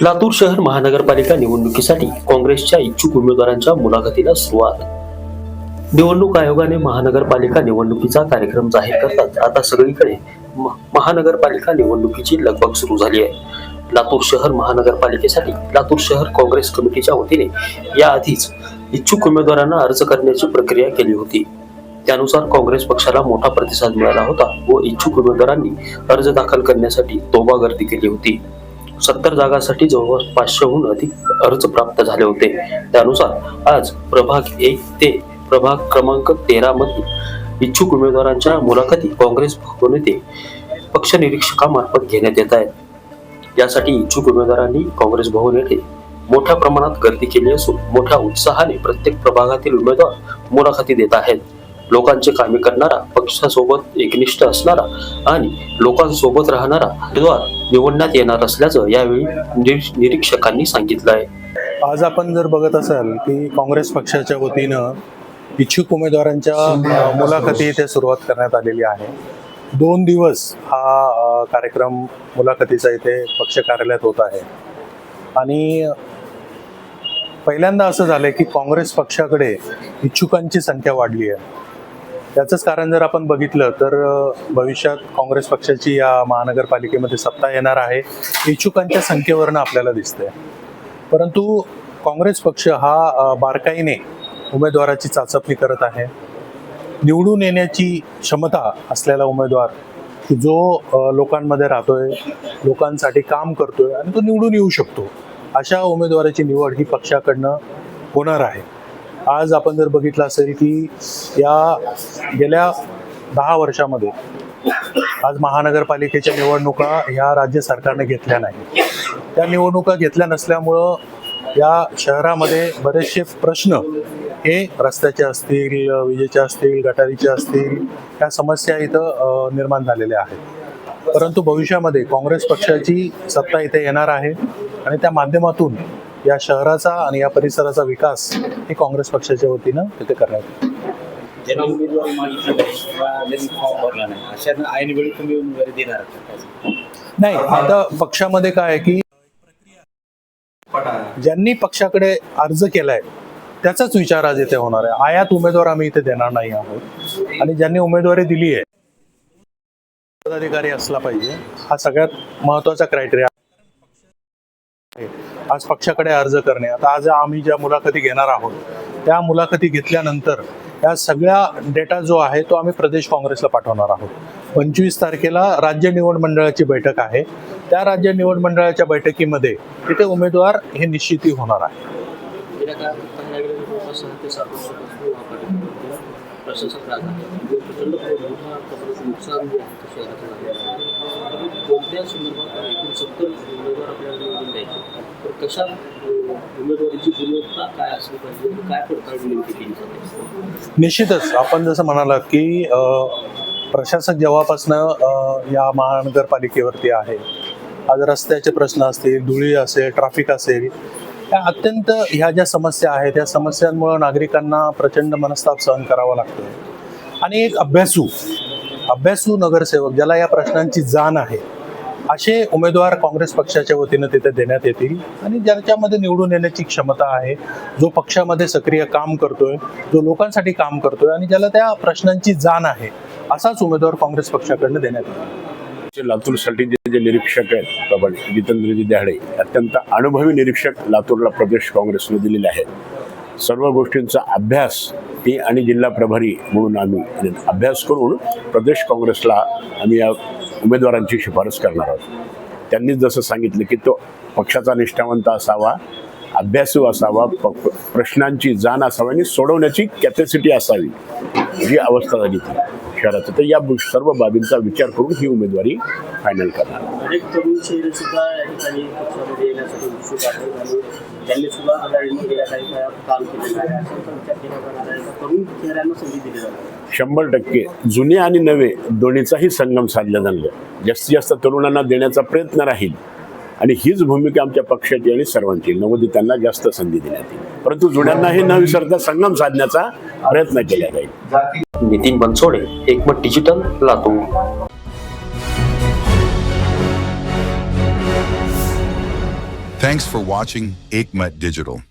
लातूर शहर महानगरपालिका निवडणुकीसाठी काँग्रेसच्या इच्छुक उमेदवारांच्या मुलाखतीला सुरुवात. निवडणूक आयोगाने महानगरपालिका निवडणुकीचा कार्यक्रम जाहीर करतात आता सगळीकडे महानगरपालिका निवडणुकीची लगबग सुरू झाली आहे. लातूर शहर महानगरपालिकेसाठी लातूर शहर काँग्रेस कमिटीच्या वतीने याआधीच इच्छुक उमेदवारांना अर्ज करण्याची प्रक्रिया केली होती. त्यानुसार काँग्रेस पक्षाला मोठा प्रतिसाद मिळाला होता व इच्छुक उमेदवारांनी अर्ज दाखल करण्यासाठी तोबा गर्दी केली होती. 70 जागांसाठी जवळपास 500हून अधिक अर्ज प्राप्त झाले होते. त्यानुसार आज प्रभाग 1 ते प्रभाग क्रमांक 13 मध्ये इच्छुक उमेदवारांच्या मुलाखती काँग्रेस भवन येथे पक्ष निरीक्षकामार्फत घेण्यात येत आहेत. यासाठी इच्छुक उमेदवारांनी काँग्रेस भवन येथे मोठ्या प्रमाणात गर्दी केली असून मोठ्या उत्साहाने प्रत्येक प्रभागातील उमेदवार मुलाखती देत आहेत. लोकांचे कामे करणारा, पक्षासोबत एकनिष्ठ असणारा आणि लोकांसोबत राहणारा उमेदवार निवडण्यात येणार असल्याचं यावेळी निरीक्षकांनी सांगितलं आहे. आज आपण जर बघत असाल की काँग्रेस पक्षाच्या वतीनं इच्छुक उमेदवारांच्या मुलाखती इथे सुरुवात करण्यात आलेली आहे. 2 दिवस हा कार्यक्रम मुलाखतीचा इथे पक्ष कार्यालयात होत आहे आणि पहिल्यांदा असं झालंय की काँग्रेस पक्षाकडे इच्छुकांची संख्या वाढली आहे. त्याचंच कारण जर आपण बघितलं तर भविष्यात काँग्रेस पक्षाची या महानगरपालिकेमध्ये सत्ता येणार आहे, इच्छुकांच्या संख्येवरनं आपल्याला दिसतंय. परंतु काँग्रेस पक्ष हा बारकाईने उमेदवाराची चाचपणी करत आहे. निवडून येण्याची क्षमता असलेला उमेदवार जो लोकांमध्ये राहतोय, लोकांसाठी काम करतोय आणि तो निवडून येऊ शकतो, अशा उमेदवाराची निवड ही पक्षाकडनं होणार आहे. आज आपण जर बघितलं असेल की या गेल्या 10 वर्षामध्ये आज महानगरपालिकेच्या निवडणुका ह्या राज्य सरकारने घेतल्या नाही. त्या निवडणुका घेतल्या नसल्यामुळं या शहरामध्ये बरेचसे प्रश्न हे रस्त्याचे असतील, विजेचे असतील, गटारीचे असतील, ह्या समस्या इथं निर्माण झालेल्या आहेत. परंतु भविष्यामध्ये काँग्रेस पक्षाची सत्ता इथे येणार आहे आणि त्या माध्यमातून या शहराचा आणि या परिसराचा विकास हे काँग्रेस पक्षाच्या वतीनं तिथे करण्यात येईल. नाही, आता पक्षामध्ये काय आहे की ज्यांनी पक्षाकडे अर्ज केलाय त्याचाच विचार आज इथे होणार आहे. आयात उमेदवार आम्ही इथे देणार नाही आहोत आणि ज्यांनी उमेदवारी दिली आहे पदाधिकारी असला पाहिजे, हा सगळ्यात महत्वाचा क्रायटेरिया आहे. आज पक्षाकडे अर्ज करणे, आता आज आम्ही ज्या मुलाखती घेणार आहोत त्या मुलाखती घेतल्यानंतर या सगळ्या डेटा जो आहे तो आम्ही प्रदेश काँग्रेसला पाठवणार आहोत. 25 तारखेला राज्य निवड मंडळाची बैठक आहे. त्या राज्य निवड मंडळाच्या बैठकीमध्ये तिथे उमेदवार हे निश्चिती होणार आहे. निश्चितच आपण जसं म्हणालात की प्रशासक जेव्हापासनं या महानगरपालिकेवरती आहे, आज रस्त्याचे प्रश्न असतील, धुळी असेल, ट्रॅफिक असेल, त्या अत्यंत ह्या ज्या समस्या आहेत त्या समस्यांमुळे नागरिकांना प्रचंड मनस्ताप सहन करावा लागतो. आणि एक अभ्यासू नगरसेवक ज्याला या प्रश्नांची जाण आहे असे उमेदवार काँग्रेस पक्षाच्या वतीनं तिथे देण्यात येतील आणि ज्याच्यामध्ये निवडून येण्याची क्षमता आहे, जो पक्षामध्ये सक्रिय काम करतोय, जो लोकांसाठी काम करतोय आणि ज्याला त्या प्रश्नांची जाण आहे, असाच उमेदवार काँग्रेस पक्षाकडनं देण्यात येईल. लातूरसाठी जे निरीक्षक आहेत प्रबळ जितेंद्रजी दहाडे, अत्यंत अनुभवी निरीक्षक लातूरला प्रदेश काँग्रेसने दिलेले आहेत. सर्व गोष्टींचा अभ्यास ती आणि जिल्हा प्रभारी म्हणून आम्ही अभ्यास करून प्रदेश काँग्रेसला आम्ही या उमेदवारांची शिफारस करणार आहोत. त्यांनी जसं सांगितलं की तो पक्षाचा निष्ठावंत असावा, अभ्यासू असावा, प्रश्नांची जाण असावी आणि सोडवण्याची कॅपॅसिटी असावी, जी अवस्था झाली ती शहराचं. तर या सर्व बाबींचा विचार करून ही उमेदवारी फायनल करणार. अनेक तरुण शहरी सुद्धा या ठिकाणी पक्षामध्ये येण्यासाठी उत्सुक आहेत आणि त्यांनी सुद्धा आघाडीने गेल्या काही काळात काम केलेलं आहे, असा विचार केला जाणार आहे. तरुण चेहऱ्यांना संधी दिली जाणार. 100% जुने आणि नवे दोन्हीचाही संगम साधला जाणार. जास्तीत जास्त तरुणांना देण्याचा प्रयत्न राहील आणि हीच भूमिका आमच्या पक्षाची आणि सर्वांची. नवोदितांना जास्त संधी देण्यात येईल, परंतु जुन्यांनाही न विसरता संगम साधण्याचा प्रयत्न केला जाईल. नितीन बनसोडे, एकमत digital, Latur. Thanks for watching Ekmat Digital.